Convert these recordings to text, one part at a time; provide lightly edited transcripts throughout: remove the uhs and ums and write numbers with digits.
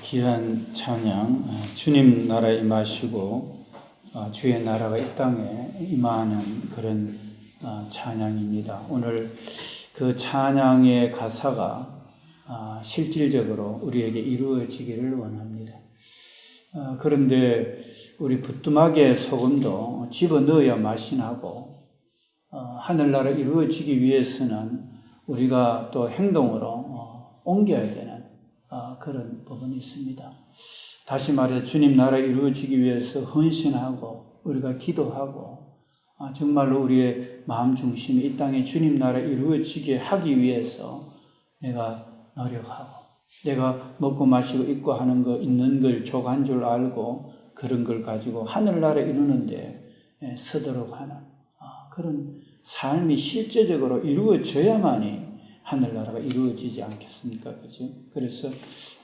귀한 찬양, 주님 나라에 임하시고 주의 나라가 이 땅에 임하는 그런 찬양입니다. 오늘 그 찬양의 가사가 실질적으로 우리에게 이루어지기를 원합니다. 그런데 우리 부뚜막에 소금도 집어넣어야 맛이 나고 하늘나라 이루어지기 위해서는 우리가 또 행동으로 옮겨야 되는 그런 부분이 있습니다. 다시 말해 주님 나라 이루어지기 위해서 헌신하고 우리가 기도하고 정말로 우리의 마음 중심이 이 땅에 주님 나라 이루어지게 하기 위해서 내가 노력하고 내가 먹고 마시고 입고 하는 거 있는 걸 족한 줄 알고 그런 걸 가지고 하늘나라 이루는데 서도록 하는 그런 삶이 실제적으로 이루어져야만이 하늘나라가 이루어지지 않겠습니까? 그죠? 그래서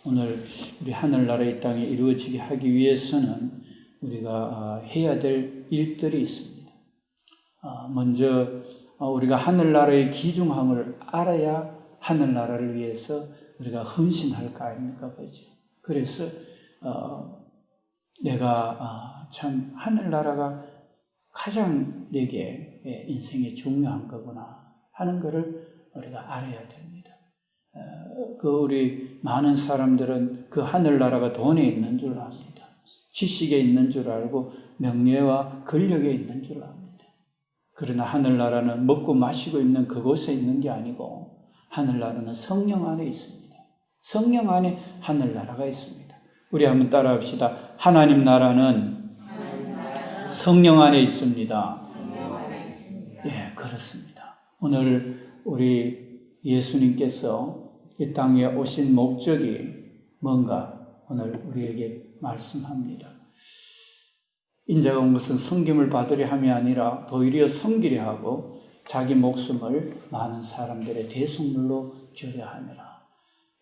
오늘 우리 하늘나라 이 땅에 이루어지게 하기 위해서는 우리가 해야 될 일들이 있습니다. 먼저 우리가 하늘나라의 귀중함을 알아야 하늘나라를 위해서 우리가 헌신할 거 아닙니까? 그죠? 그래서 내가 참 하늘나라가 가장 내게 인생에 중요한 거구나 하는 것을 우리가 알아야 됩니다. 우리 많은 사람들은 그 하늘나라가 돈에 있는 줄 압니다. 지식에 있는 줄 알고 명예와 권력에 있는 줄 압니다. 그러나 하늘나라는 먹고 마시고 있는 그곳에 있는 게 아니고 하늘나라는 성령 안에 있습니다. 성령 안에 하늘나라가 있습니다. 우리 한번 따라합시다. 하나님 나라는 성령 안에 있습니다. 예, 그렇습니다. 오늘 우리 예수님께서 이 땅에 오신 목적이 뭔가 오늘 우리에게 말씀합니다. 인자가 온 것은 섬김을 받으려 함이 아니라 도리어 섬기려 하고 자기 목숨을 많은 사람들의 대속물로 주려 함이라.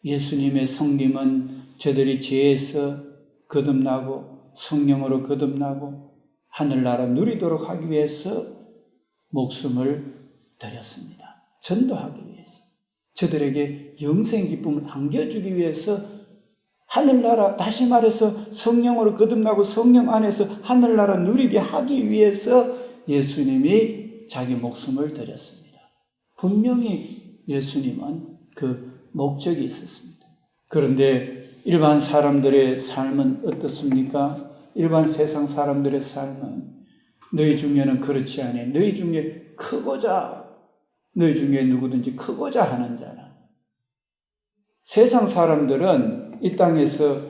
예수님의 섬김은 저들이 죄에서 거듭나고 성령으로 거듭나고 하늘나라 누리도록 하기 위해서 목숨을 드렸습니다. 전도하기 위해서 저들에게 영생 기쁨을 안겨주기 위해서 하늘나라, 다시 말해서 성령으로 거듭나고 성령 안에서 하늘나라 누리게 하기 위해서 예수님이 자기 목숨을 드렸습니다. 분명히 예수님은 그 목적이 있었습니다. 그런데 일반 사람들의 삶은 어떻습니까? 일반 세상 사람들의 삶은 너희 중에는 그렇지 아니 너희 중에 크고자 너희 중에 누구든지 크고자 하는 자라. 세상 사람들은 이 땅에서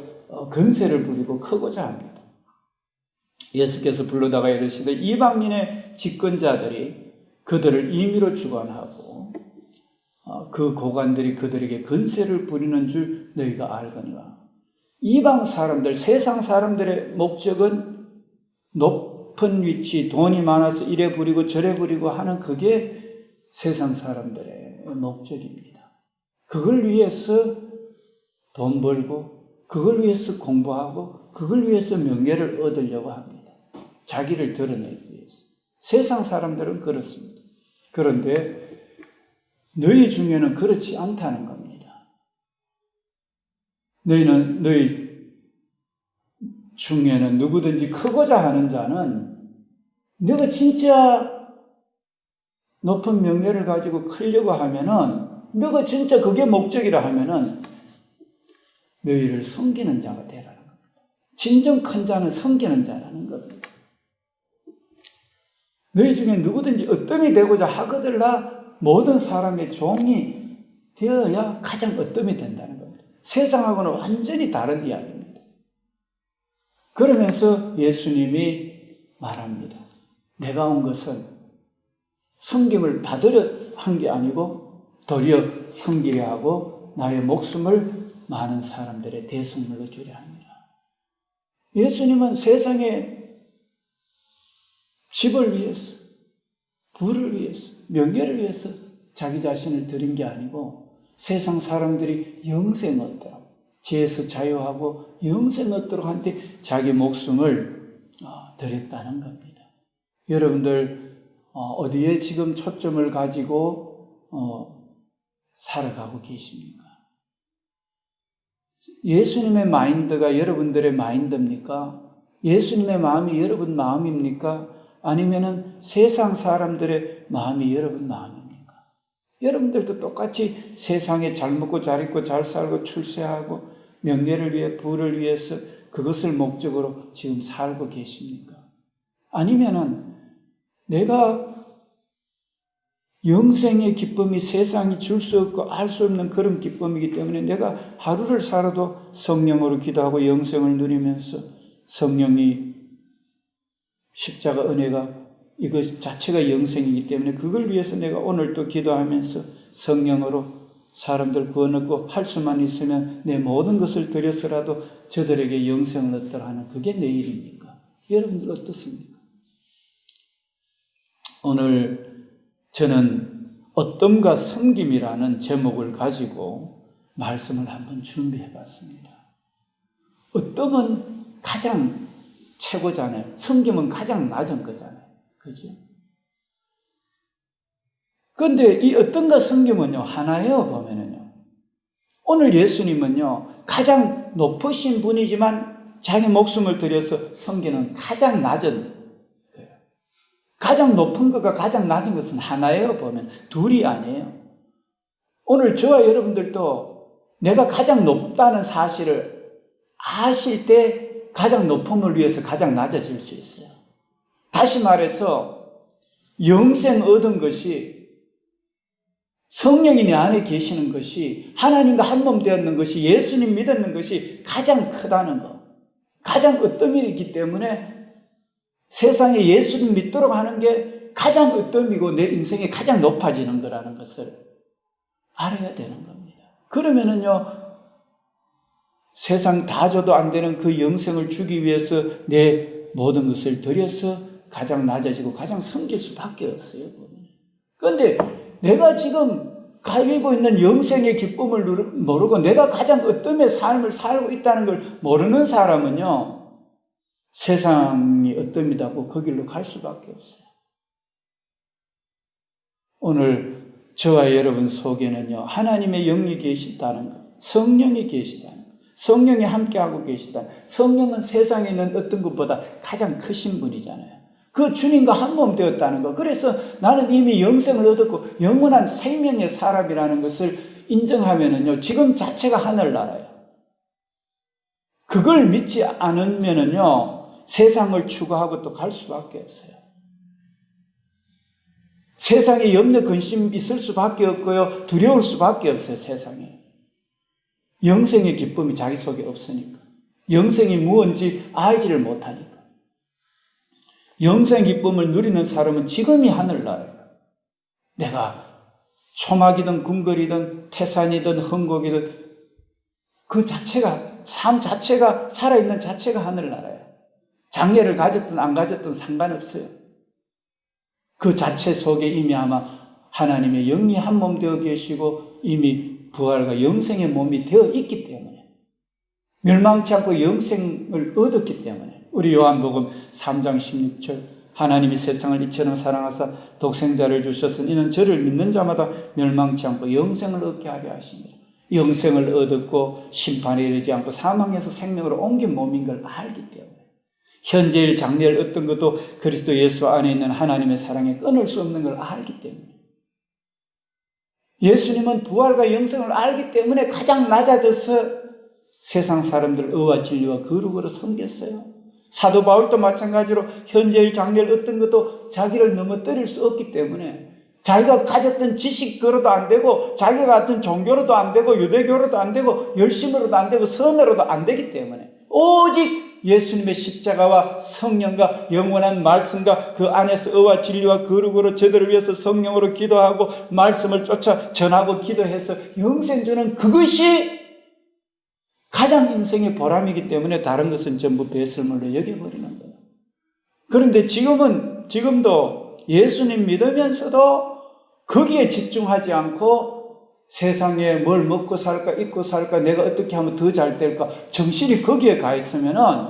권세를 부리고 크고자 합니다. 예수께서 불러다가 이르시되 이방인의 집권자들이 그들을 임의로 주관하고 그 고관들이 그들에게 권세를 부리는 줄 너희가 알거니와. 이방 사람들, 세상 사람들의 목적은 높은 위치, 돈이 많아서 이래 부리고 저래 부리고 하는 그게 세상 사람들의 목적입니다. 그걸 위해서 돈 벌고 그걸 위해서 공부하고 그걸 위해서 명예를 얻으려고 합니다. 자기를 드러내기 위해서. 세상 사람들은 그렇습니다. 그런데 너희 중에는 그렇지 않다는 겁니다. 너희 중에는 누구든지 크고자 하는 자는 너가 진짜 높은 명예를 가지고 크려고 하면은 너가 진짜 그게 목적이라 하면은 너희를 섬기는 자가 되라는 겁니다. 진정 큰 자는 섬기는 자라는 겁니다. 너희 중에 누구든지 어뜸이 되고자 하거들라 모든 사람의 종이 되어야 가장 어뜸이 된다는 겁니다. 세상하고는 완전히 다른 이야기입니다. 그러면서 예수님이 말합니다. 내가 온 것은 섬김을 받으려 한 게 아니고 도리어 섬기려 하고 나의 목숨을 많은 사람들의 대속물로 주려 합니다. 예수님은 세상에 집을 위해서, 부를 위해서, 명예를 위해서 자기 자신을 드린 게 아니고 세상 사람들이 영생 얻도록, 죄에서 자유하고 영생 얻도록 한데 자기 목숨을 드렸다는 겁니다. 여러분들 어디에 지금 초점을 가지고 살아가고 계십니까? 예수님의 마인드가 여러분들의 마인드입니까? 예수님의 마음이 여러분 마음입니까? 아니면은 세상 사람들의 마음이 여러분 마음입니까? 여러분들도 똑같이 세상에 잘 먹고 잘 입고 잘 살고 출세하고 명예를 위해 부를 위해서 그것을 목적으로 지금 살고 계십니까? 아니면은 내가 영생의 기쁨이 세상이 줄 수 없고 알 수 없는 그런 기쁨이기 때문에 내가 하루를 살아도 성령으로 기도하고 영생을 누리면서 성령이 십자가 은혜가 이것 자체가 영생이기 때문에 그걸 위해서 내가 오늘 또 기도하면서 성령으로 사람들 구원 얻고 할 수만 있으면 내 모든 것을 드려서라도 저들에게 영생을 얻도록 하는 그게 내 일입니까? 여러분들 어떻습니까? 오늘 저는 어뜸과 섬김이라는 제목을 가지고 말씀을 한번 준비해 봤습니다. 어뜸은 가장 최고잖아요. 섬김은 가장 낮은 거잖아요. 그죠? 그런데 이 어떤가 섬김은요, 하나예요, 보면은요. 오늘 예수님은요, 가장 높으신 분이지만 자기 목숨을 들여서 섬기는 가장 낮은 거예요. 가장 높은 것과 가장 낮은 것은 하나예요, 보면. 둘이 아니에요. 오늘 저와 여러분들도 내가 가장 높다는 사실을 아실 때 가장 높음을 위해서 가장 낮아질 수 있어요. 다시 말해서 영생 얻은 것이 성령이 내 안에 계시는 것이 하나님과 한 몸 되었는 것이 예수님 믿었는 것이 가장 크다는 것. 가장 으뜸이기 때문에 세상에 예수님 믿도록 하는 게 가장 으뜸이고 내 인생에 가장 높아지는 거라는 것을 알아야 되는 겁니다. 그러면은요, 세상 다 줘도 안 되는 그 영생을 주기 위해서 내 모든 것을 들여서 가장 낮아지고 가장 섬길 수밖에 없어요. 그런데 내가 지금 가지고 있는 영생의 기쁨을 모르고 내가 가장 어떤 삶을 살고 있다는 걸 모르는 사람은요, 세상이 어떻다고 그 길로 갈 수밖에 없어요. 오늘 저와 여러분 속에는요, 하나님의 영이 계시다는 것, 성령이 계시다는 것, 성령이 함께하고 계시다. 성령은 세상에 있는 어떤 것보다 가장 크신 분이잖아요. 그 주님과 한 몸 되었다는 것. 그래서 나는 이미 영생을 얻었고 영원한 생명의 사람이라는 것을 인정하면은요, 지금 자체가 하늘나라예요. 그걸 믿지 않으면은요, 세상을 추구하고 또 갈 수밖에 없어요. 세상에 염려, 근심 있을 수밖에 없고요, 두려울 수밖에 없어요, 세상에. 영생의 기쁨이 자기 속에 없으니까. 영생이 무엇인지 알지를 못하니까. 영생의 기쁨을 누리는 사람은 지금이 하늘나라예요. 내가 초막이든 궁궐이든 태산이든 흥곡이든 그 자체가, 삶 자체가, 살아있는 자체가 하늘나라예요. 장래를 가졌든 안 가졌든 상관없어요. 그 자체 속에 이미 아마 하나님의 영이 한 몸 되어 계시고 이미 부활과 영생의 몸이 되어 있기 때문에, 멸망치 않고 영생을 얻었기 때문에, 우리 요한복음 3장 16절 하나님이 세상을 이처럼 사랑하사 독생자를 주셨으니 이는 저를 믿는 자마다 멸망치 않고 영생을 얻게 하려 하십니다. 영생을 얻었고 심판에 이르지 않고 사망에서 생명으로 옮긴 몸인 걸 알기 때문에, 현재일 장래일 어떤 것도 그리스도 예수 안에 있는 하나님의 사랑에 끊을 수 없는 걸 알기 때문에, 예수님은 부활과 영생을 알기 때문에 가장 낮아져서 세상 사람들 의와 진리와 거룩으로 섬겼어요. 사도 바울도 마찬가지로 현재일 장래일 어떤 것도 자기를 넘어뜨릴 수 없기 때문에, 자기가 가졌던 지식으로도 안 되고 자기가 같은 종교로도 안 되고 유대교로도 안 되고 열심으로도 안 되고 선으로도 안 되기 때문에 오직 예수님의 십자가와 성령과 영원한 말씀과 그 안에서 의와 진리와 거룩으로 저들을 위해서 성령으로 기도하고 말씀을 쫓아 전하고 기도해서 영생 주는 그것이 가장 인생의 보람이기 때문에 다른 것은 전부 배설물로 여겨버리는 거예요. 그런데 지금도 예수님 믿으면서도 거기에 집중하지 않고 세상에 뭘 먹고 살까, 입고 살까, 내가 어떻게 하면 더 잘 될까, 정신이 거기에 가 있으면은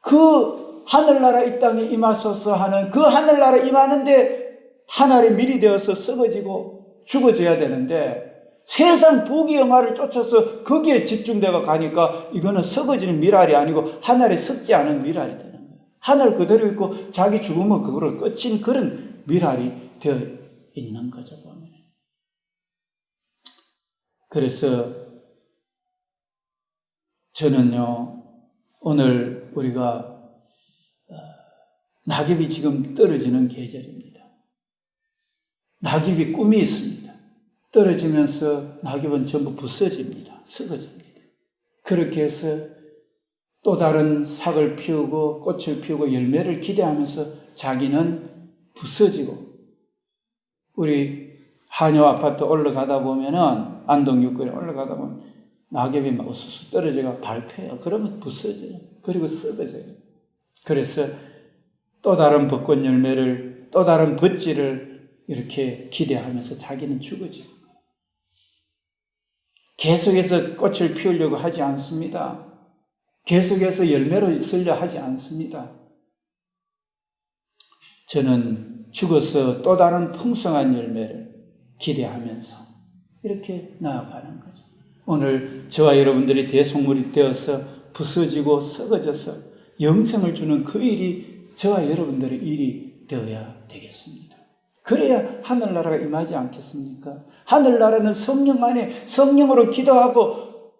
그 하늘나라 이 땅에 임하소서 하는 그 하늘나라 임하는데 한 알이 미리 되어서 썩어지고 죽어져야 되는데, 세상 부귀영화를 쫓아서 거기에 집중되어 가니까 이거는 썩어지는 미랄이 아니고 하늘에 썩지 않은 미랄이 되는 거예요. 하늘 그대로 있고 자기 죽으면 그거로 끝인 그런 미랄이 되어 있는 거죠, 보면. 그래서 저는요, 오늘 우리가 낙엽이 지금 떨어지는 계절입니다. 낙엽이 꿈이 있습니다. 떨어지면서 낙엽은 전부 부서집니다. 썩어집니다. 그렇게 해서 또 다른 삭을 피우고 꽃을 피우고 열매를 기대하면서 자기는 부서지고, 우리 한여 아파트 올라가다 보면은 안동 육군에 올라가다 보면 낙엽이 막 우수수 떨어져가 밟혀요. 그러면 부서져요. 그리고 썩어져요. 그래서 또 다른 벚꽃 열매를, 또 다른 벚지를 이렇게 기대하면서 자기는 죽어지는 거예요. 계속해서 꽃을 피우려고 하지 않습니다. 계속해서 열매를 쓰려 하지 않습니다. 저는 죽어서 또 다른 풍성한 열매를 기대하면서 이렇게 나아가는 거죠. 오늘 저와 여러분들이 대속물이 되어서 부서지고 썩어져서 영생을 주는 그 일이 저와 여러분들의 일이 되어야 되겠습니다. 그래야 하늘나라가 임하지 않겠습니까? 하늘나라는 성령 안에 성령으로 기도하고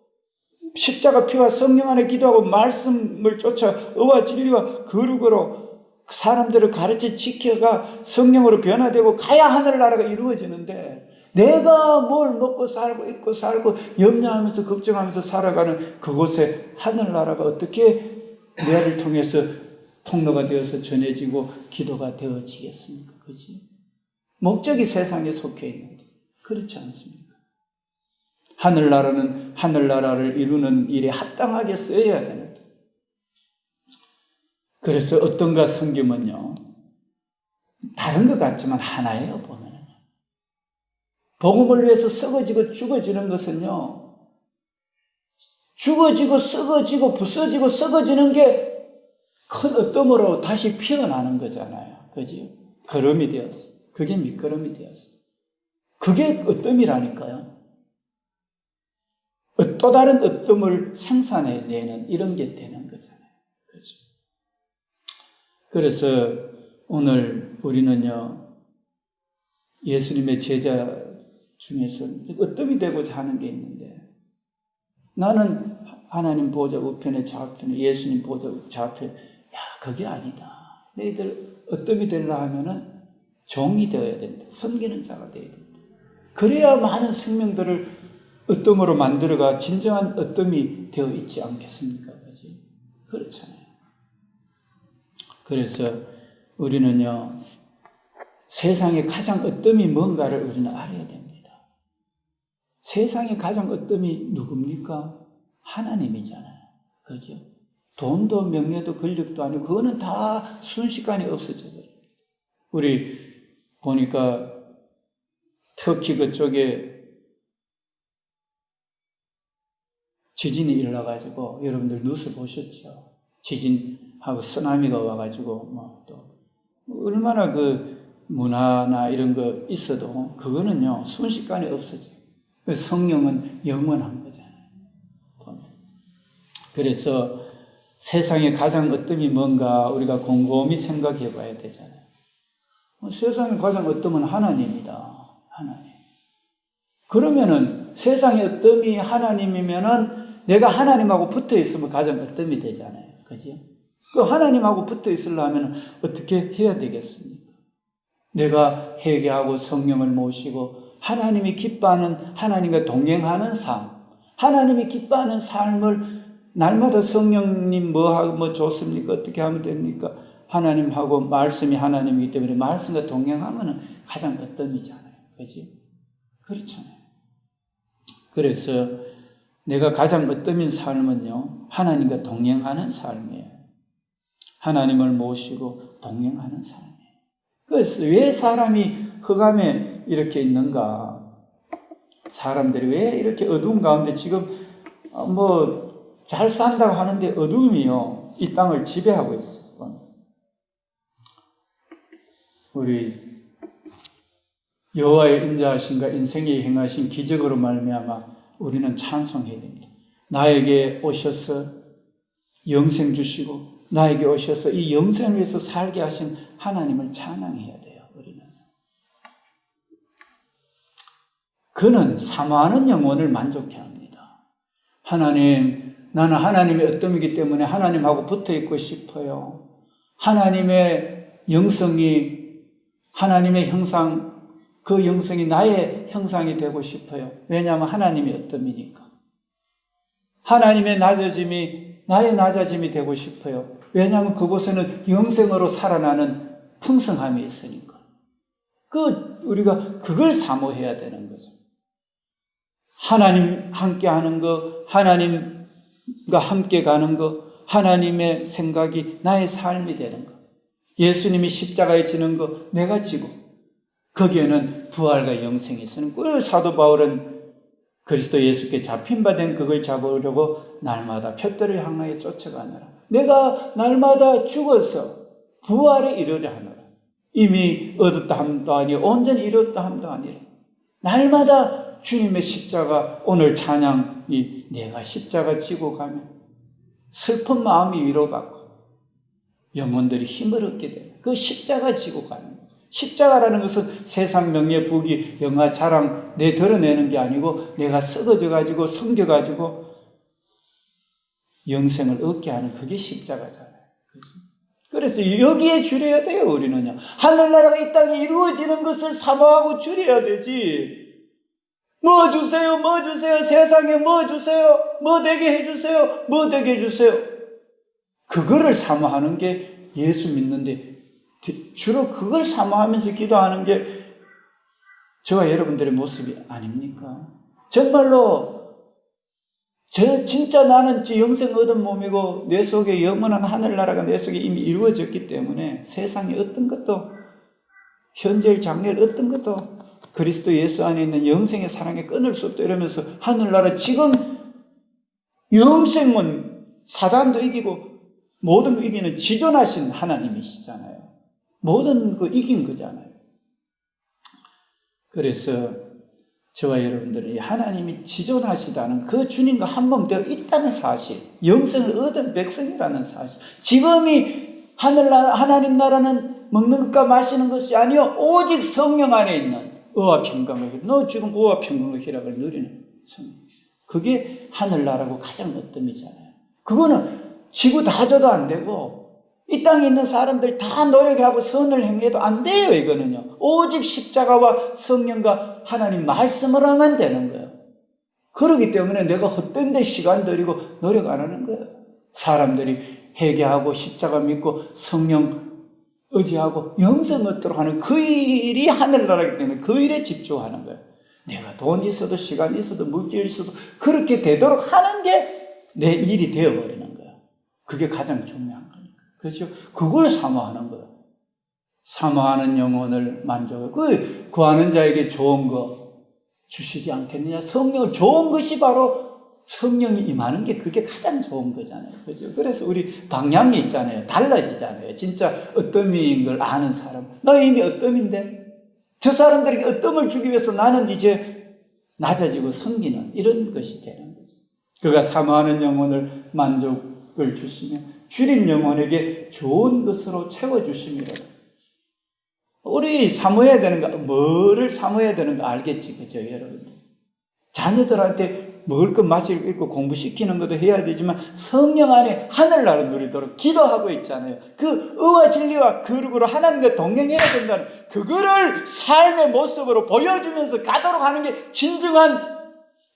십자가 피와 성령 안에 기도하고 말씀을 쫓아 의와 진리와 거룩으로 사람들을 가르쳐 지켜가 성령으로 변화되고 가야 하늘나라가 이루어지는데, 내가 뭘 먹고 살고 입고 살고 염려하면서 걱정하면서 살아가는 그곳에 하늘나라가 어떻게 내를 통해서 통로가 되어서 전해지고 기도가 되어지겠습니까? 그지? 목적이 세상에 속해 있는데 그렇지 않습니까? 하늘나라는 하늘나라를 이루는 일에 합당하게 쓰여야 되는데, 그래서 어떤가 섬기면요, 다른 것 같지만 하나예요. 보면 복음을 위해서 썩어지고 죽어지는 것은요, 죽어지고 썩어지고 부서지고 썩어지는 게 큰 어둠으로 다시 피어나는 거잖아요. 그죠? 걸음이 되었어. 그게 밑거름이 되었어. 그게 어둠이라니까요. 또 다른 어둠을 생산해내는 이런 게 되는 거잖아요. 그죠? 그래서 오늘 우리는요, 예수님의 제자 중에서 어둠이 되고자 하는 게 있는데, 나는 하나님 보좌 우편에 좌편에 예수님 보좌 좌편에, 야, 그게 아니다. 너희들 어둠이 되려 하면은 종이 되어야 된다. 섬기는 자가 되어야 된다. 그래야 많은 생명들을 어둠으로 만들어가 진정한 어둠이 되어 있지 않겠습니까? 그렇지? 그렇잖아요. 그래서 우리는요, 세상에 가장 어둠이 뭔가를 우리는 알아야 됩니다. 세상에 가장 어둠이 누굽니까? 하나님이잖아요. 그죠? 돈도 명예도 권력도 아니고 그거는 다 순식간에 없어져 버립니다. 우리 보니까 터키 그쪽에 지진이 일어나가지고, 여러분들 뉴스 보셨죠? 지진하고 쓰나미가 와가지고 뭐 또 얼마나 그 문화나 이런 거 있어도 그거는요 순식간에 없어져요. 성령은 영원한 거잖아요. 보면. 그래서 세상에 가장 어둠이 뭔가 우리가 곰곰이 생각해 봐야 되잖아요. 세상에 가장 어둠은 하나님이다. 하나님. 그러면은 세상의 어둠이 하나님이면은 내가 하나님하고 붙어 있으면 가장 어둠이 되잖아요. 그죠? 그 하나님하고 붙어 있으려면 어떻게 해야 되겠습니까? 내가 회개하고 성령을 모시고 하나님이 기뻐하는, 하나님과 동행하는 삶, 하나님이 기뻐하는 삶을 날마다 성령님 뭐 좋습니까? 어떻게 하면 됩니까? 하나님하고 말씀이 하나님이기 때문에 말씀과 동행하면 가장 어뜸이잖아요. 그지? 그렇잖아요. 그래서 내가 가장 어뜸인 삶은요, 하나님과 동행하는 삶이에요. 하나님을 모시고 동행하는 삶이에요. 그래서 왜 사람이 흑암에 이렇게 있는가? 사람들이 왜 이렇게 어두운 가운데 지금 잘 산다고 하는데 어둠이요, 이 땅을 지배하고 있어요. 우리 여호와의 인자하심과 인생에 행하신 기적으로 말미암아 우리는 찬송해야 됩니다. 나에게 오셔서 영생 주시고 나에게 오셔서 이 영생을 위해서 살게 하신 하나님을 찬양해야 돼요. 우리는. 그는 사모하는 영혼을 만족해 합니다. 하나님, 나는 하나님의 어뜸이기 때문에 하나님하고 붙어 있고 싶어요. 하나님의 영성이, 하나님의 형상, 그 영성이 나의 형상이 되고 싶어요. 왜냐하면 하나님의 어뜸이니까. 하나님의 낮아짐이 나의 낮아짐이 되고 싶어요. 왜냐하면 그곳에는 영생으로 살아나는 풍성함이 있으니까. 우리가 그걸 사모해야 되는 거죠. 하나님 함께 하는 거, 하나님과 함께 가는 거, 하나님의 생각이 나의 삶이 되는 거. 예수님이 십자가에 지는 거 내가 지고 거기에는 부활과 영생이 있으는 그 사도 바울은 그리스도 예수께 잡힌 바 된 그걸 잡으려고 날마다 푯대를 향하여 쫓아가느라 내가 날마다 죽어서 부활에 이르려 하노라. 이미 얻었다 함도 아니요 온전히 이뤘다 함도 아니라 날마다 주님의 십자가 오늘 찬양이 내가 십자가 지고 가면 슬픈 마음이 위로받고 영혼들이 힘을 얻게 되는 그 십자가 지고 가는 거죠. 십자가라는 것은 세상 명예 부귀 영화 자랑 내 드러내는 게 아니고 내가 썩어져 가지고 섬겨 가지고 영생을 얻게 하는 그게 십자가잖아요. 그렇죠? 그래서 여기에 줄여야 돼요. 우리는요. 하늘나라가 이 땅에 이루어지는 것을 사모하고 줄여야 되지. 뭐 주세요, 뭐 주세요, 세상에 뭐 주세요, 뭐 되게 해주세요, 뭐 되게 해주세요. 그거를 사모하는 게 예수 믿는데 주로 그걸 사모하면서 기도하는 게 저와 여러분들의 모습이 아닙니까? 정말로 진짜 나는 영생 얻은 몸이고 내 속에 영원한 하늘나라가 내 속에 이미 이루어졌기 때문에 세상에 어떤 것도 현재의 장래를 어떤 것도 그리스도 예수 안에 있는 영생의 사랑에 끊을 수 없다 이러면서 하늘나라 지금 영생은 사단도 이기고 모든 거 이기는 지존하신 하나님이시잖아요. 모든 거 이긴 거잖아요. 그래서 저와 여러분들은 하나님이 지존하시다는 그 주님과 한 몸 되어 있다는 사실, 영생을 얻은 백성이라는 사실, 지금이 하나님 나라는 먹는 것과 마시는 것이 아니요 오직 성령 안에 있는 의와 평강을, 너 지금 의와 평강의 희락을 누리는 성령, 그게 하늘나라고 가장 어뜸이잖아요. 그거는 지구 다 줘도 안 되고 이 땅에 있는 사람들 다 노력하고 선을 행해도 안 돼요. 이거는요. 오직 십자가와 성령과 하나님 말씀을 하면 되는 거예요. 그렇기 때문에 내가 헛된 데 시간 들이고 노력 안 하는 거예요. 사람들이 회개하고 십자가 믿고 성령 의지하고 영생 얻도록 하는 그 일이 하늘나라이기 때문에 그 일에 집중하는 거예요. 내가 돈 있어도 시간 있어도 물질 있어도 그렇게 되도록 하는 게 내 일이 되어버리는 거예요. 그게 가장 중요한 거예요. 그렇죠? 그걸 사모하는 거예요. 사모하는 영혼을 만족하고 구하는 자에게 좋은 거 주시지 않겠느냐. 성령 좋은 것이 바로 성령이 임하는 게 그게 가장 좋은 거잖아요. 그렇죠? 그래서 우리 방향이 있잖아요. 달라지잖아요. 진짜 어떠미인 걸 아는 사람. 나 이미 어떠미인데 저 사람들에게 어떠을 주기 위해서 나는 이제 낮아지고 섬기는 이런 것이 되는 거죠. 그가 사모하는 영혼을 만족을 주시며 줄인 영혼에게 좋은 것으로 채워주심이라. 우리 사모해야 되는 거, 뭐를 사모해야 되는 거 알겠지, 그죠, 여러분들? 자녀들한테 먹을 것 마실 것 있고 공부시키는 것도 해야 되지만 성령 안에 하늘나라 누리도록 기도하고 있잖아요. 그 의와 진리와 거룩으로 하나님과 동행해야 된다는 그거를 삶의 모습으로 보여주면서 가도록 하는 게 진정한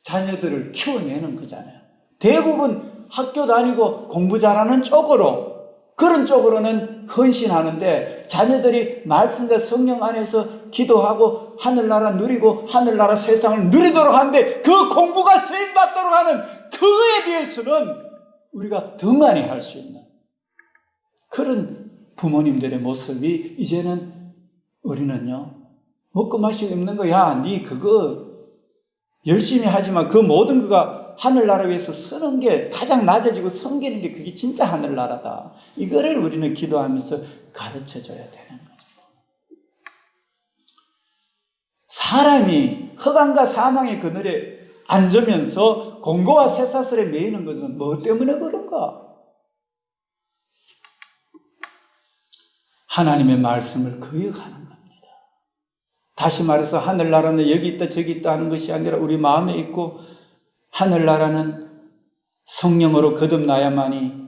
자녀들을 키워내는 거잖아요. 대부분 학교 다니고 공부 잘하는 쪽으로 그런 쪽으로는 헌신하는데 자녀들이 말씀과 성령 안에서 기도하고 하늘나라 누리고 하늘나라 세상을 누리도록 하는데 그 공부가 쓰임받도록 하는 그거에 대해서는 우리가 더 많이 할 수 있는 그런 부모님들의 모습이 이제는 우리는요 먹고 마시고 입는 거야 네 그거 열심히 하지만 그 모든 거가 하늘나라 위해서 쓰는 게 가장 낮아지고 섬기는 게 그게 진짜 하늘나라다. 이거를 우리는 기도하면서 가르쳐줘야 되는 거죠. 사람이 흑암과 사망의 그늘에 앉으면서 공고와 쇠사슬에 매이는 것은 뭐 때문에 그런가? 하나님의 말씀을 거역하는 겁니다. 다시 말해서 하늘나라는 여기 있다 저기 있다 하는 것이 아니라 우리 마음에 있고, 하늘나라는 성령으로 거듭나야만이,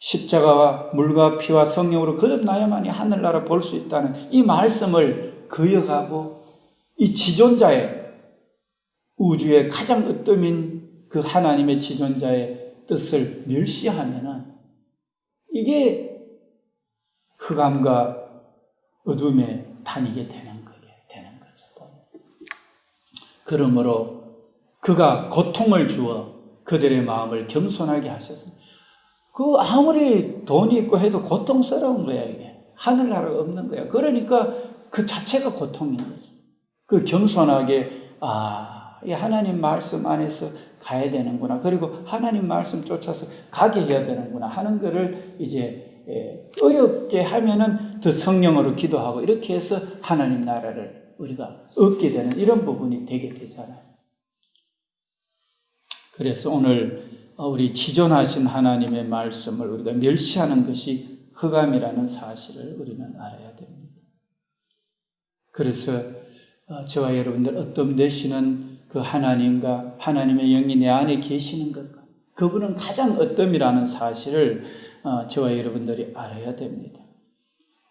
십자가와 물과 피와 성령으로 거듭나야만이 하늘나라 볼 수 있다는 이 말씀을 거역하고, 이 지존자의, 우주의 가장 으뜸인 그 하나님의 지존자의 뜻을 멸시하면은 이게 흑암과 어둠에 다니게 되는 거죠. 그러므로 그가 고통을 주어 그들의 마음을 겸손하게 하셨습니다. 그 아무리 돈이 있고 해도 고통스러운 거야, 이게. 하늘나라가 없는 거야. 그러니까 그 자체가 고통인 거죠. 그 겸손하게, 이 하나님 말씀 안에서 가야 되는구나. 그리고 하나님 말씀 쫓아서 가게 해야 되는구나 하는 거를 이제 어렵게 하면은 더 성령으로 기도하고 이렇게 해서 하나님 나라를 우리가 얻게 되는 이런 부분이 되게 되잖아요. 그래서 오늘 우리 지존하신 하나님의 말씀을 우리가 멸시하는 것이 흑암이라는 사실을 우리는 알아야 됩니다. 그래서 저와 여러분들 어떤 되시는 그 하나님과 하나님의 영이 내 안에 계시는 것과 그분은 가장 어떤이라는 사실을 저와 여러분들이 알아야 됩니다.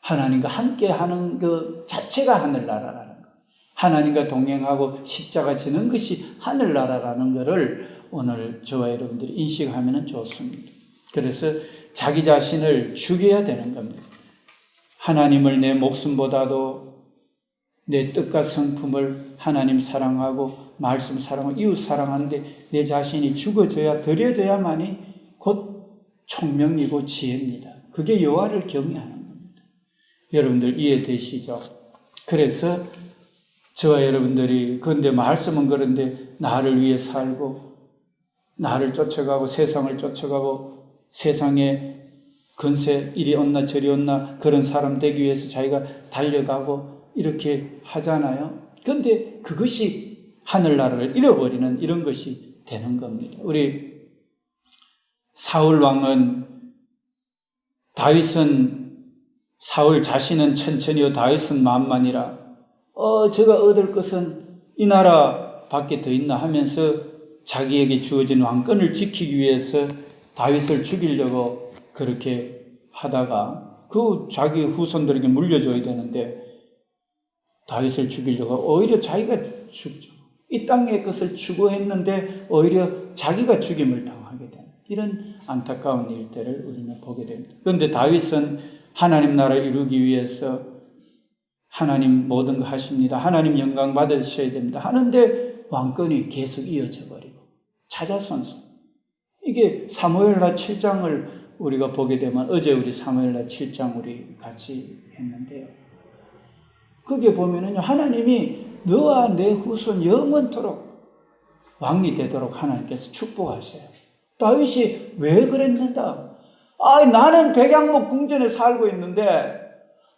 하나님과 함께 하는 그 자체가 하늘나라라는 것, 하나님과 동행하고 십자가 지는 것이 하늘나라라는 것을 오늘 저와 여러분들이 인식하면 좋습니다. 그래서 자기 자신을 죽여야 되는 겁니다. 하나님을 내 목숨보다도 내 뜻과 성품을 하나님 사랑하고 말씀 사랑하고 이웃 사랑하는데 내 자신이 죽어져야, 드려져야만이 곧 총명이고 지혜입니다. 그게 여호와를 경외하는 겁니다. 여러분들 이해되시죠? 그래서 저와 여러분들이 그런데 말씀은 그런데 나를 위해 살고 나를 쫓아가고 세상을 쫓아가고 세상에 건세 이리 었나 저리 었나 그런 사람 되기 위해서 자기가 달려가고 이렇게 하잖아요. 그런데 그것이 하늘나라를 잃어버리는 이런 것이 되는 겁니다. 우리 사울 왕은 사울 자신은 천천히요 다윗은 만만이라 제가 얻을 것은 이 나라 밖에 더 있나 하면서 자기에게 주어진 왕권을 지키기 위해서 다윗을 죽이려고 그렇게 하다가 그 자기 후손들에게 물려줘야 되는데 다윗을 죽이려고 오히려 자기가 죽죠. 이 땅의 것을 추구했는데 오히려 자기가 죽임을 당하게 되는 이런 안타까운 일들을 우리는 보게 됩니다. 그런데 다윗은 하나님 나라 이루기 위해서 하나님 모든 거 하십니다. 하나님 영광 받으셔야 됩니다. 하는데 왕권이 계속 이어져 버리고 자자손손. 이게 사무엘하 7장을 우리가 보게 되면 어제 우리 사무엘하 7장 우리 같이 했는데요. 거기에 보면은요, 하나님이 너와 내 후손 영원토록 왕이 되도록 하나님께서 축복하셔요. 다윗이 왜 그랬는가? 나는 백양목 궁전에 살고 있는데,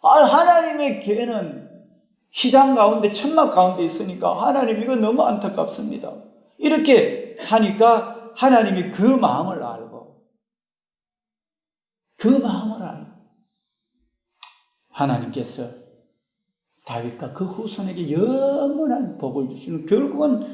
하나님의 개는 희장 가운데, 천막 가운데 있으니까 하나님 이거 너무 안타깝습니다. 이렇게 하니까 하나님이 그 마음을 알고, 하나님께서 다윗과 그 후손에게 영원한 복을 주시는, 결국은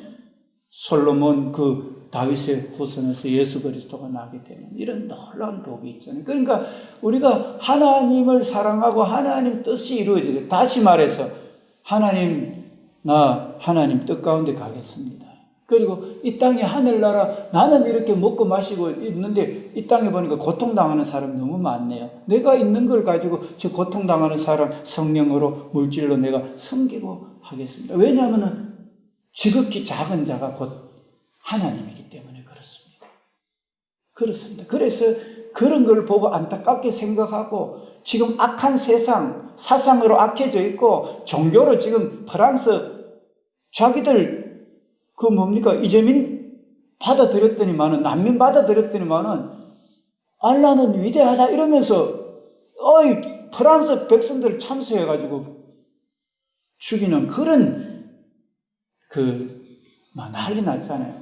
솔로몬 그 다윗의 후손에서 예수 그리스도가 나게 되는 이런 놀라운 복이 있잖아요. 그러니까 우리가 하나님을 사랑하고 하나님 뜻이 이루어지게, 다시 말해서 하나님 뜻 가운데 가겠습니다. 그리고 이 땅에 하늘나라, 나는 이렇게 먹고 마시고 있는데 이 땅에 보니까 고통당하는 사람 너무 많네요. 내가 있는 걸 가지고 저 고통당하는 사람 성령으로 물질로 내가 섬기고 하겠습니다. 왜냐하면 지극히 작은 자가 곧 하나님이기 때문에 그렇습니다. 그래서 그런 걸 보고 안타깝게 생각하고 지금 악한 세상, 사상으로 악해져 있고 종교로 지금 프랑스 자기들 이재민 받아들였더니만은, 난민 받아들였더니만은, 알라는 위대하다 이러면서, 프랑스 백성들 참수해가지고, 죽이는 그런 난리 났잖아요.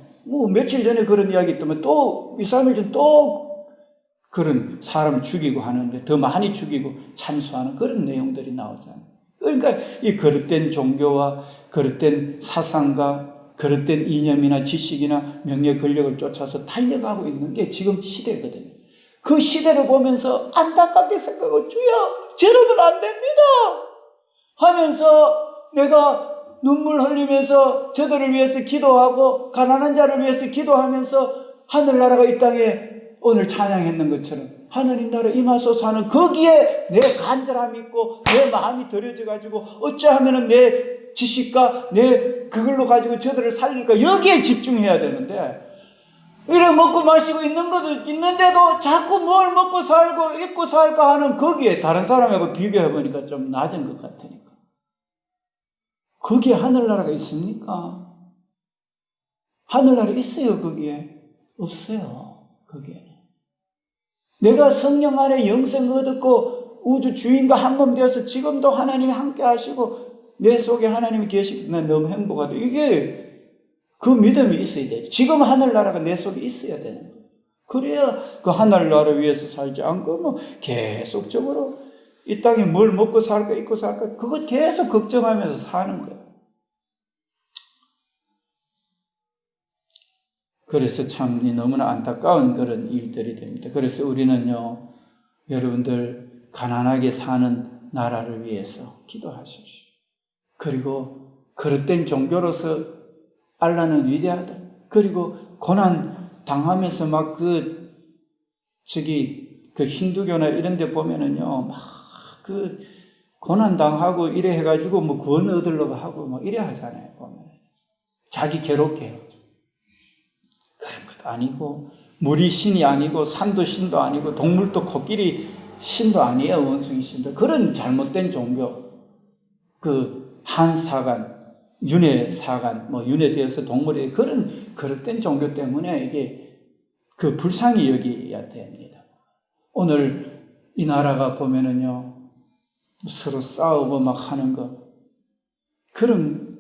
며칠 전에 그런 이야기 있더만 또 2, 3일 전 또 그런 사람 죽이고 하는데 더 많이 죽이고 참수하는 그런 내용들이 나오잖아요. 그러니까 이 그릇된 종교와 그릇된 사상과 그릇된 이념이나 지식이나 명예 권력을 쫓아서 달려가고 있는 게 지금 시대거든요. 그 시대를 보면서 안타깝게 생각하고 주여 저러면 안 됩니다 하면서 내가 눈물 흘리면서 저들을 위해서 기도하고 가난한 자를 위해서 기도하면서 하늘나라가 이 땅에 오늘 찬양했는 것처럼 하느님 나라 임하소서 하는 거기에 내 간절함이 있고 내 마음이 들여져 가지고 어찌하면 내 지식과 내 그걸로 가지고 저들을 살릴까 여기에 집중해야 되는데 이래 먹고 마시고 있는 것도 있는데도 자꾸 뭘 먹고 살고 입고 살까 하는 거기에 다른 사람하고 비교해보니까 좀 낮은 것 같으니까 거기에 하늘나라가 있습니까? 하늘나라 있어요 거기에? 없어요 거기에. 내가 성령 안에 영생 얻었고 우주 주인과 한 몸 되어서 지금도 하나님이 함께 하시고 내 속에 하나님이 계시고 난 너무 행복하다. 이게 그 믿음이 있어야 되죠. 지금 하늘나라가 내 속에 있어야 되는 거예요. 그래야 그 하늘나라를 위해서 살지 않고 계속적으로 이 땅에 뭘 먹고 살까 입고 살까 그거 계속 걱정하면서 사는 거예요. 그래서 참 너무나 안타까운 그런 일들이 됩니다. 그래서 우리는요, 여러분들 가난하게 사는 나라를 위해서 기도하십시오. 그리고 그릇된 종교로서 알라는 위대하다. 그리고 고난 당하면서 그 힌두교나 이런 데 보면은요, 고난 당하고 이래 해가지고 구원 얻으려고 하고 이래 하잖아요, 보면. 자기 괴롭게 해요. 그런 것도 아니고, 물이 신이 아니고, 산도 신도 아니고, 동물도 코끼리 신도 아니에요, 원숭이 신도. 그런 잘못된 종교. 한사관, 윤회사관, 윤회되어서 동물이 그런 그릇된 종교 때문에 이게 불쌍히 여겨야 됩니다. 오늘 이 나라가 보면은요, 서로 싸우고 하는 거, 그런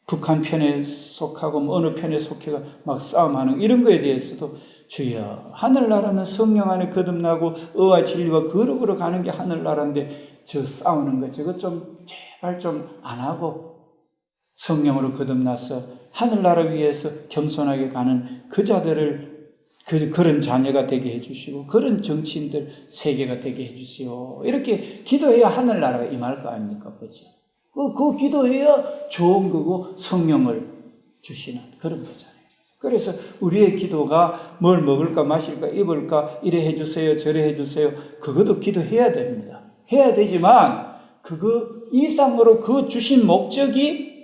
북한 편에 속하고 어느 편에 속해가 싸움하는 이런 거에 대해서도 주여, 하늘나라는 성령 안에 거듭나고 의와 진리와 거룩으로 가는 게 하늘나라인데 저 싸우는 거 저거 좀 제발 좀 안 하고 성령으로 거듭나서 하늘나라 위에서 겸손하게 가는 그 자들을 그런 자녀가 되게 해주시고 그런 정치인들 세계가 되게 해주시오. 이렇게 기도해야 하늘나라가 임할 거 아닙니까? 그렇죠? 그 기도해야 좋은 거고 성령을 주시는 그런 거잖아요. 그래서 우리의 기도가 뭘 먹을까 마실까 입을까 이래 해주세요 저래 해주세요 그것도 기도해야 됩니다. 해야 되지만 그거 이상으로 그 주신 목적이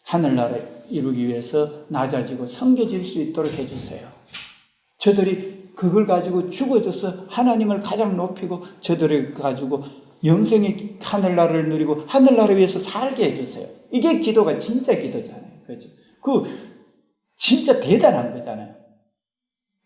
하늘나라를 이루기 위해서 낮아지고 섬겨질 수 있도록 해주세요. 저들이 그걸 가지고 죽어져서 하나님을 가장 높이고 저들을 가지고 영생의 하늘나라를 누리고 하늘나라를 위해서 살게 해주세요. 이게 기도가 진짜 기도잖아요. 그렇죠? 진짜 대단한 거잖아요.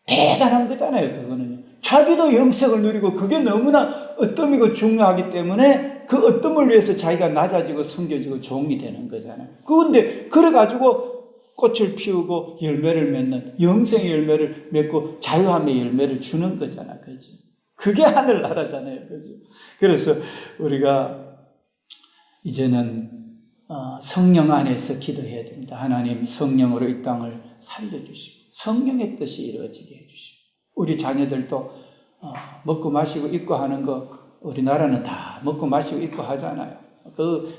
대단한 거잖아요. 그거는요. 자기도 영생을 누리고 그게 너무나 어뜸이고 중요하기 때문에 그 어뜸을 위해서 자기가 낮아지고 섬겨지고 종이 되는 거잖아요. 그런데 그래가지고 꽃을 피우고 열매를 맺는 영생의 열매를 맺고 자유함의 열매를 주는 거잖아. 그죠? 그게 하늘나라잖아요. 그죠? 그래서 우리가 이제는 성령 안에서 기도해야 됩니다. 하나님 성령으로 이 땅을 살려주시고 성령의 뜻이 이루어지게 해주시고 우리 자녀들도 먹고 마시고 입고 하는 거 우리나라는 다 먹고 마시고 입고 하잖아요.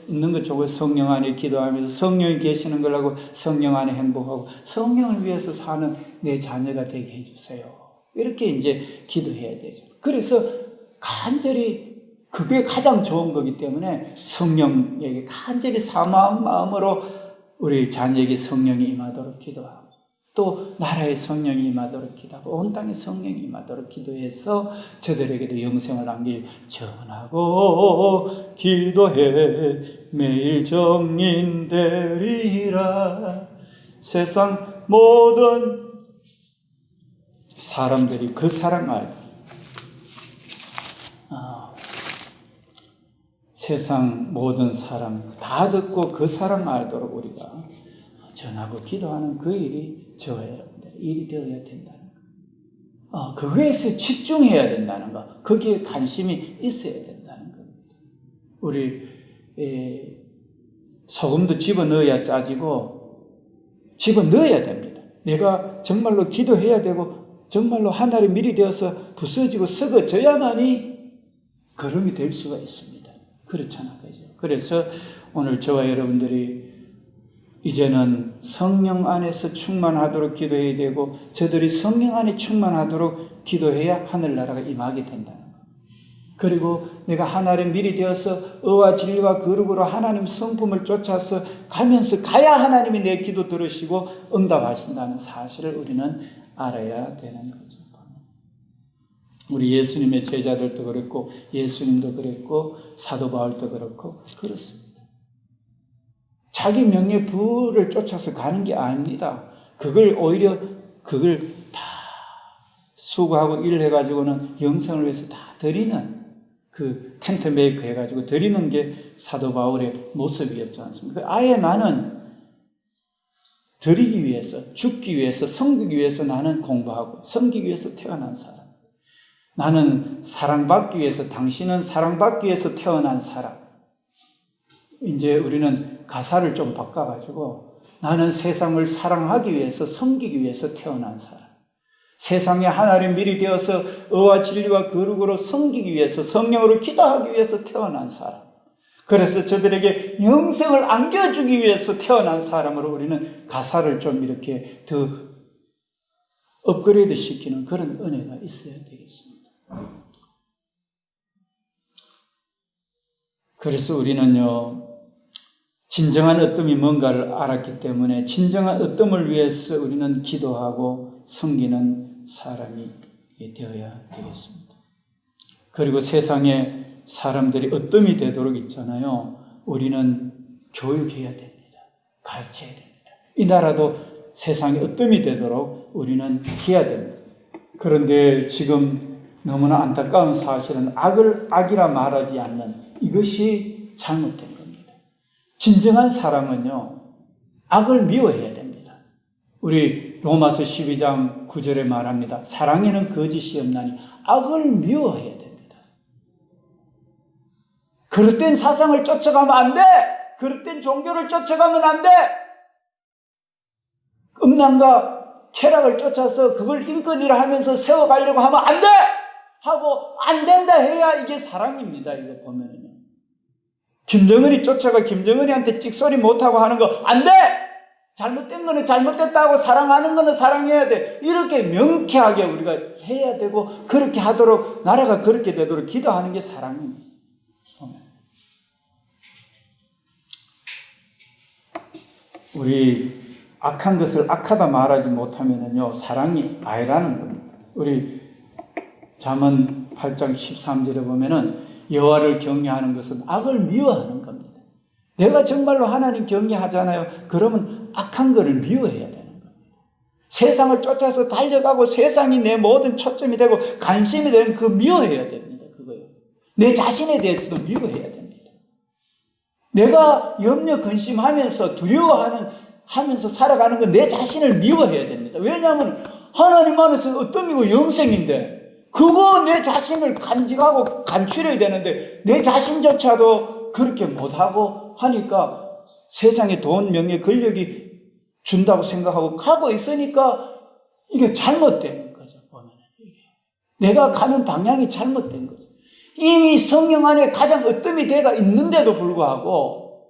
있는 것 저거 성령 안에 기도하면서 성령이 계시는 걸 하고 성령 안에 행복하고 성령을 위해서 사는 내 자녀가 되게 해주세요. 이렇게 이제 기도해야 되죠. 그래서 간절히 그게 가장 좋은 거기 때문에 성령에게 간절히 사모한 마음으로 우리 자녀에게 성령이 임하도록 기도하고 또 나라의 성령이 임하도록 기도하고 온 땅에 성령이 임하도록 기도해서 저들에게도 영생을 안길 전하고 기도해 매일 정인되리라. 세상 모든 사람들이 그 사랑을 세상 모든 사람 다 듣고 그 사랑 알도록 우리가 전하고 기도하는 그 일이 저와 여러분들의 일이 되어야 된다는 거. 그거에서 집중해야 된다는 거. 거기에 관심이 있어야 된다는 겁니다. 우리 소금도 집어넣어야 짜지고 집어넣어야 됩니다. 내가 정말로 기도해야 되고 정말로 하늘이 미리 되어서 부서지고 썩어져야만이 걸음이 될 수가 있습니다. 그렇잖아요. 그죠? 그래서 오늘 저와 여러분들이 이제는 성령 안에서 충만하도록 기도해야 되고 저들이 성령 안에 충만하도록 기도해야 하늘나라가 임하게 된다는 것. 그리고 내가 하나님 미리 되어서 의와 진리와 거룩으로 하나님 성품을 쫓아서 가면서 가야 하나님이 내 기도 들으시고 응답하신다는 사실을 우리는 알아야 되는 거죠. 우리 예수님의 제자들도 그랬고 예수님도 그랬고 사도 바울도 그렇고 그렇습니다. 자기 명예 부를 쫓아서 가는 게 아닙니다. 그걸 오히려 그걸 다 수고하고 일을 해가지고는 영성을 위해서 다 드리는 그 텐트 메이크 해가지고 드리는 게 사도 바울의 모습이었지 않습니까? 아예 나는 드리기 위해서, 죽기 위해서, 섬기기 위해서 나는 공부하고 섬기기 위해서 태어난 사람. 나는 사랑받기 위해서, 당신은 사랑받기 위해서 태어난 사람. 이제 우리는 가사를 좀 바꿔가지고 나는 세상을 사랑하기 위해서, 섬기기 위해서 태어난 사람. 세상에 하나님 미리 되어서 의와 진리와 거룩으로 섬기기 위해서, 성령으로 기도하기 위해서 태어난 사람. 그래서 저들에게 영생을 안겨주기 위해서 태어난 사람으로 우리는 가사를 좀 이렇게 더 업그레이드 시키는 그런 은혜가 있어야 되겠습니다. 그래서 우리는요, 진정한 어둠이 뭔가를 알았기 때문에 진정한 어둠을 위해서 우리는 기도하고 섬기는 사람이 되어야 되겠습니다. 그리고 세상에 사람들이 어둠이 되도록 있잖아요. 우리는 교육해야 됩니다. 가르쳐야 됩니다. 이 나라도 세상에 어둠이 되도록 우리는 해야 됩니다. 그런데 지금 너무나 안타까운 사실은 악을 악이라 말하지 않는 이것이 잘못된 겁니다. 진정한 사랑은요, 악을 미워해야 됩니다. 우리 로마서 12장 9절에 말합니다. 사랑에는 거짓이 없나니 악을 미워해야 됩니다. 그릇된 사상을 쫓아가면 안 돼! 그릇된 종교를 쫓아가면 안 돼! 음란과 쾌락을 쫓아서 그걸 인권이라 하면서 세워가려고 하면 안 돼! 하고 안 된다 해야 이게 사랑입니다. 이거 보면은요. 김정은이 쫓아가 김정은이한테 찍소리 못하고 하는 거 안 돼! 잘못된 거는 잘못됐다고 사랑하는 거는 사랑해야 돼. 이렇게 명쾌하게 우리가 해야 되고 그렇게 하도록 나라가 그렇게 되도록 기도하는 게 사랑입니다. 우리 악한 것을 악하다 말하지 못하면은요, 사랑이 아니라는 겁니다. 우리 잠언 8장 13절에 보면은 여호와를 경외하는 것은 악을 미워하는 겁니다. 내가 정말로 하나님 경외하잖아요. 그러면 악한 것을 미워해야 되는 겁니다. 세상을 쫓아서 달려가고 세상이 내 모든 초점이 되고 관심이 되는 그 미워해야 됩니다. 그거요. 내 자신에 대해서도 미워해야 됩니다. 내가 염려 근심하면서 두려워하면서 살아가는 건 내 자신을 미워해야 됩니다. 왜냐하면 하나님 안에서 어떤이고 영생인데 그거 내 자신을 간직하고 간추려야 되는데 내 자신조차도 그렇게 못하고 하니까 세상에 돈, 명예, 권력이 준다고 생각하고 가고 있으니까 이게 잘못된 거죠. 보면 이게 내가 가는 방향이 잘못된 거죠. 이미 성령 안에 가장 어뜸이 돼가 있는데도 불구하고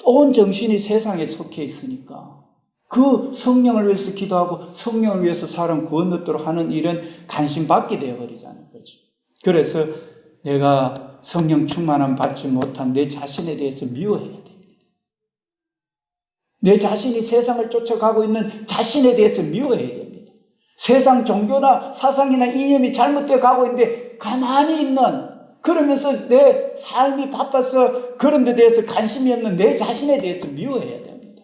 온 정신이 세상에 속해 있으니까 그 성령을 위해서 기도하고 성령을 위해서 사람 구원 얻도록 하는 일은 관심 받게 되어버리잖아요. 그렇죠? 그래서 내가 성령 충만함 받지 못한 내 자신에 대해서 미워해야 됩니다. 내 자신이 세상을 쫓아가고 있는 자신에 대해서 미워해야 됩니다. 세상 종교나 사상이나 이념이 잘못되어 가고 있는데 가만히 있는, 그러면서 내 삶이 바빠서 그런 데 대해서 관심이 없는 내 자신에 대해서 미워해야 됩니다.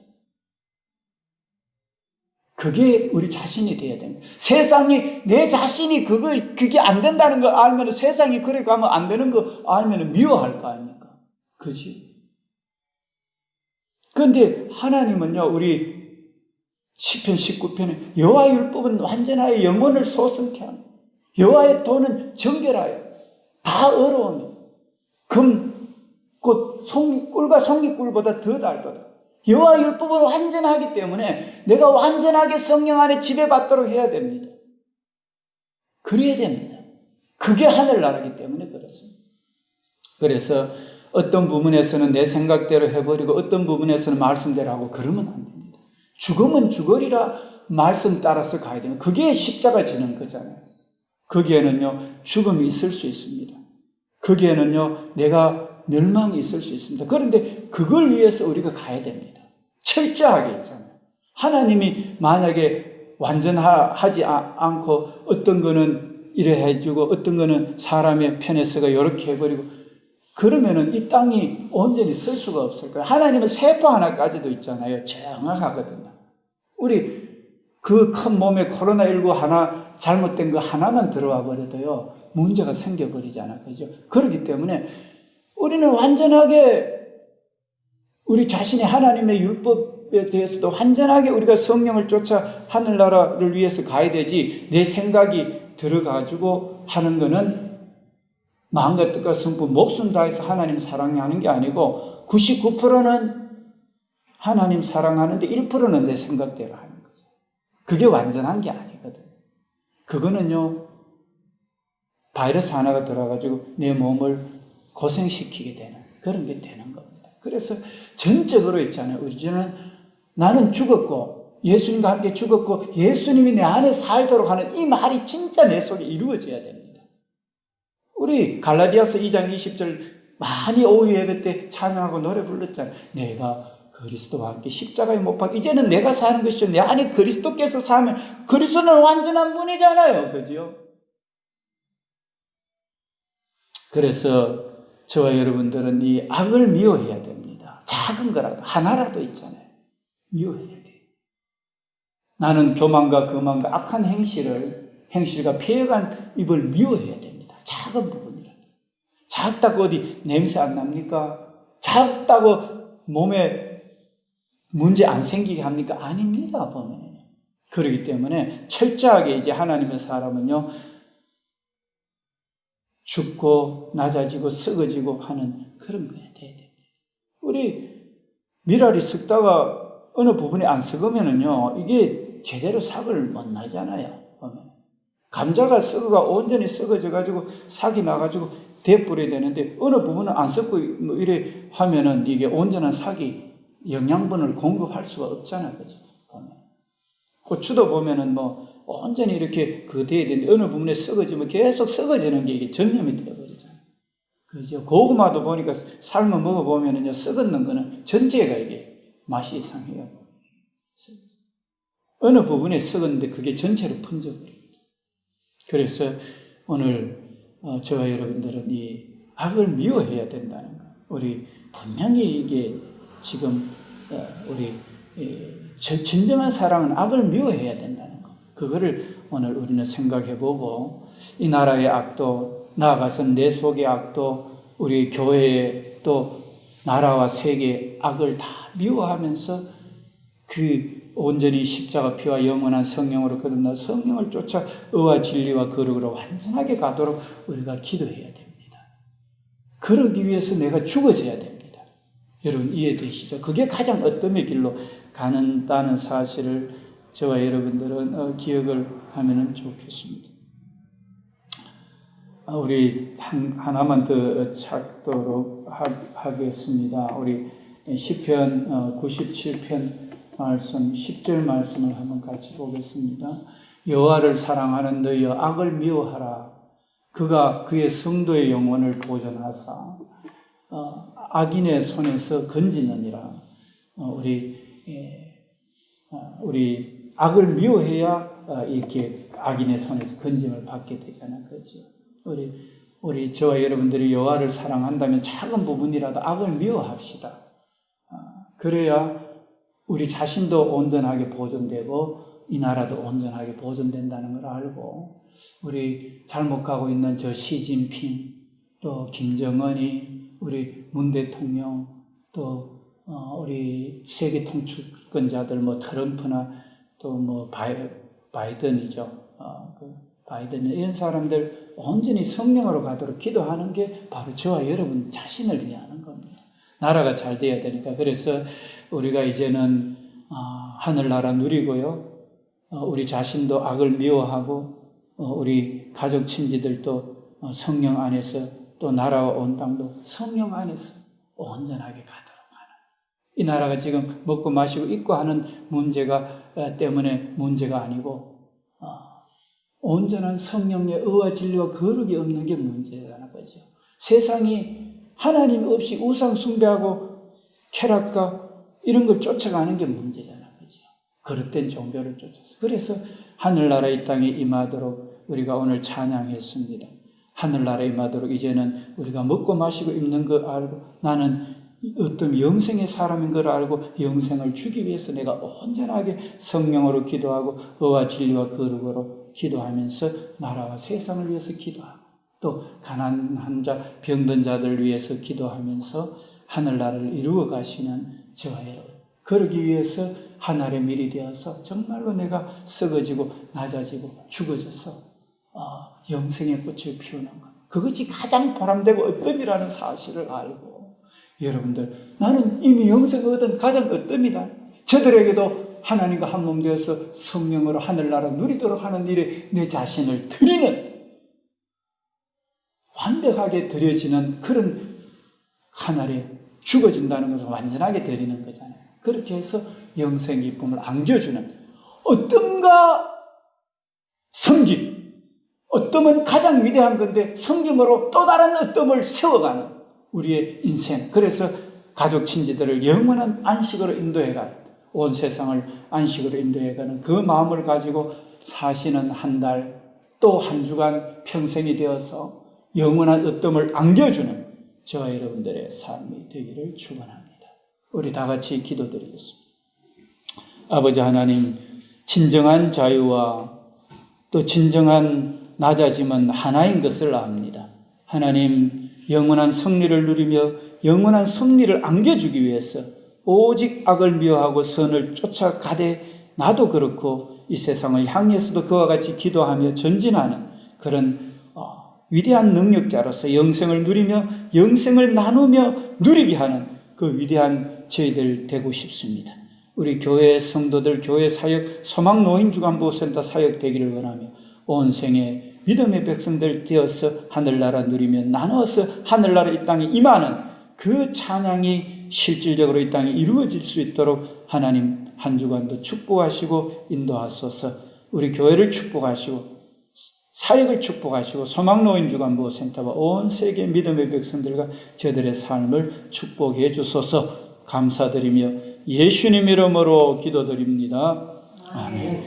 그게 우리 자신이 돼야 됩니다. 세상이 내 자신이 그게 안 된다는 걸 알면 세상이 그래 가면 안 되는 거 알면 미워할 거 아닙니까? 그지? 그런데 하나님은요, 우리 시편 19편에 여호와의 율법은 완전하여 영혼을 소성케 하며 여호와의 도는 정결하여 다 어려우며 곧 꿀과 송이꿀보다 더 달도다. 여호와의 율법은 완전하기 때문에 내가 완전하게 성령 안에 지배받도록 해야 됩니다. 그래야 됩니다. 그게 하늘나라이기 때문에 그렇습니다. 그래서 어떤 부분에서는 내 생각대로 해버리고 어떤 부분에서는 말씀대로 하고 그러면 안 됩니다. 죽으면 죽으리라 말씀 따라서 가야 됩니다. 그게 십자가 지는 거잖아요. 거기에는요, 죽음이 있을 수 있습니다. 거기에는요, 내가 멸망이 있을 수 있습니다. 그런데 그걸 위해서 우리가 가야 됩니다. 철저하게 있잖아요. 하나님이 만약에 완전하지 않고 어떤 거는 이래 해주고 어떤 거는 사람의 편에 서가 이렇게 해버리고 그러면은 이 땅이 온전히 설 수가 없을 거예요. 하나님은 세포 하나까지도 있잖아요. 정확하거든요. 우리 그 큰 몸에 코로나19 하나 잘못된 거 하나만 들어와 버려도요, 문제가 생겨버리잖아요. 그죠? 그렇기 때문에 우리는 완전하게 우리 자신이 하나님의 율법에 대해서도 완전하게 우리가 성령을 쫓아 하늘나라를 위해서 가야 되지, 내 생각이 들어가지고 하는 거는 마음과 뜻과 성품, 목숨 다해서 하나님 사랑하는 게 아니고 99%는 하나님 사랑하는데 1%는 내 생각대로 하는 거죠. 그게 완전한 게 아니거든. 그거는요, 바이러스 하나가 들어와가지고 내 몸을 고생시키게 되는 그런 게 되는 겁니다. 그래서 전적으로 있잖아요. 우리는 나는 죽었고 예수님과 함께 죽었고 예수님이 내 안에 살도록 하는 이 말이 진짜 내 속에 이루어져야 됩니다. 우리 갈라디아서 2장 20절 많이 오후 예배 때 찬양하고 노래 불렀잖아요. 내가 그리스도와 함께 십자가에 못 박혀 이제는 내가 사는 것이죠. 내 안에 그리스도께서 사면 그리스도는 완전한 분이잖아요. 그죠? 그래서 저와 여러분들은 이 악을 미워해야 됩니다. 작은 거라도 하나라도 있잖아요. 미워해야 돼요. 나는 교만과 거만과 악한 행실과 폐역한 입을 미워해야 됩니다. 작은 부분이라도. 작다고 어디 냄새 안 납니까? 작다고 몸에 문제 안 생기게 합니까? 아닙니다. 보면. 그렇기 때문에 철저하게 이제 하나님의 사람은요, 죽고 낮아지고 썩어지고 하는 그런 거야 돼야 됩니다. 우리 미랄이 썩다가 어느 부분이 안 썩으면은요, 이게 제대로 삭을 못 나잖아요. 보면. 감자가 썩어가 온전히 썩어져가지고 삭이 나가지고 대뿌려야 되는데 어느 부분은 안 썩고 뭐 이래 하면은 이게 온전한 삭이 영양분을 공급할 수가 없잖아요. 그죠? 보면. 고추도 보면은 뭐 온전히 이렇게 돼야 되는데 어느 부분에 썩어지면 계속 썩어지는 게 이게 전염이 되어버리잖아요. 그죠? 고구마도 보니까 삶아 먹어보면은요, 썩었는 거는 전체가 이게 맛이 이상해요. 어느 부분에 썩었는데 그게 전체로 번져버립니다. 그래서 오늘 저와 여러분들은 이 악을 미워해야 된다는 거. 우리 분명히 이게 지금 우리 진정한 사랑은 악을 미워해야 된다는 거. 그거를 오늘 우리는 생각해보고 이 나라의 악도 나아가서 내 속의 악도 우리 교회의 또 나라와 세계의 악을 다 미워하면서 그 온전히 십자가 피와 영원한 성령으로 거듭나 성령을 쫓아 의와 진리와 거룩으로 완전하게 가도록 우리가 기도해야 됩니다. 그러기 위해서 내가 죽어져야 됩니다. 여러분 이해되시죠? 그게 가장 어떤 길로 가는다는 사실을 저와 여러분들은 기억을 하면 좋겠습니다. 우리 하나만 더 찾도록 하겠습니다. 우리 시편 97편 말씀 10절 말씀을 한번 같이 보겠습니다. 여호와를 사랑하는 너희여 악을 미워하라. 그가 그의 성도의 영혼을 보존하사 악인의 손에서 건지느니라. 우리 악을 미워해야 이렇게 악인의 손에서 건짐을 받게 되잖아요. 그렇죠? 우리 저와 여러분들이 여호와를 사랑한다면 작은 부분이라도 악을 미워합시다. 그래야 우리 자신도 온전하게 보존되고 이 나라도 온전하게 보존된다는 걸 알고, 우리 잘못 가고 있는 저 시진핑, 또 김정은이, 우리 문 대통령, 또 우리 세계 통치권자들 뭐 트럼프나 또 뭐 바이든이죠. 바이든 이런 사람들 온전히 성령으로 가도록 기도하는 게 바로 저와 여러분 자신을 위하는 겁니다. 나라가 잘 돼야 되니까. 그래서 우리가 이제는 하늘나라 누리고요. 우리 자신도 악을 미워하고 우리 가족 친지들도 성령 안에서, 또 나라와 온 땅도 성령 안에서 온전하게 가도록 하는, 이 나라가 지금 먹고 마시고 입고 하는 문제가 때문에 문제가 아니고 온전한 성령의 의와 진리와 거룩이 없는 게 문제라는 거죠. 세상이 하나님 없이 우상 숭배하고 쾌락과 이런 걸 쫓아가는 게 문제잖아요. 그죠? 그릇된 종교를 쫓아서. 그래서 하늘나라 이 땅에 임하도록 우리가 오늘 찬양했습니다. 하늘나라 임하도록 이제는 우리가 먹고 마시고 입는 거 알고, 나는 어떤 영생의 사람인 걸 알고 영생을 주기 위해서 내가 온전하게 성령으로 기도하고 의와 진리와 거룩으로 기도하면서 나라와 세상을 위해서 기도하고, 또 가난한 자, 병든 자들 위해서 기도하면서 하늘나라를 이루어 가시는 저와 여러분, 그러기 위해서 하늘의 밀이 되어서 정말로 내가 썩어지고 낮아지고 죽어져서 영생의 꽃을 피우는 것, 그것이 가장 보람되고 어뜸이라는 사실을 알고, 여러분들, 나는 이미 영생을 얻은 가장 어뜸이다. 저들에게도 하나님과 한 몸 되어서 성령으로 하늘나라 누리도록 하는 일에 내 자신을 드리는, 완벽하게 드려지는 그런 하늘에 죽어진다는 것을 완전하게 드리는 거잖아요. 그렇게 해서 영생 기쁨을 안겨주는 어뜸과 섬김, 어뜸은 가장 위대한 건데 섬김으로 또 다른 어뜸을 세워가는 우리의 인생. 그래서 가족 친지들을 영원한 안식으로 인도해가는, 온 세상을 안식으로 인도해가는 그 마음을 가지고 사시는 한 달, 또 한 주간 평생이 되어서 영원한 어뜸을 안겨주는 저와 여러분들의 삶이 되기를 축원합니다. 우리 다 같이 기도드리겠습니다. 아버지 하나님, 진정한 자유와 또 진정한 낮아짐은 하나인 것을 압니다. 하나님, 영원한 승리를 누리며 영원한 승리를 안겨주기 위해서 오직 악을 미워하고 선을 쫓아가되, 나도 그렇고 이 세상을 향해서도 그와 같이 기도하며 전진하는 그런 위대한 능력자로서 영생을 누리며 영생을 나누며 누리게 하는 그 위대한 저희들 되고 싶습니다. 우리 교회 성도들, 교회 사역, 소망노인주간보호센터 사역 되기를 원하며 온 생에 믿음의 백성들 되어서 하늘나라 누리며 나눠서 하늘나라 이 땅에 임하는 그 찬양이 실질적으로 이 땅에 이루어질 수 있도록 하나님 한 주간도 축복하시고 인도하소서. 우리 교회를 축복하시고 사역을 축복하시고 소망노인주간보호센터와 온 세계 믿음의 백성들과 저들의 삶을 축복해 주소서. 감사드리며 예수님 이름으로 기도드립니다. 아멘.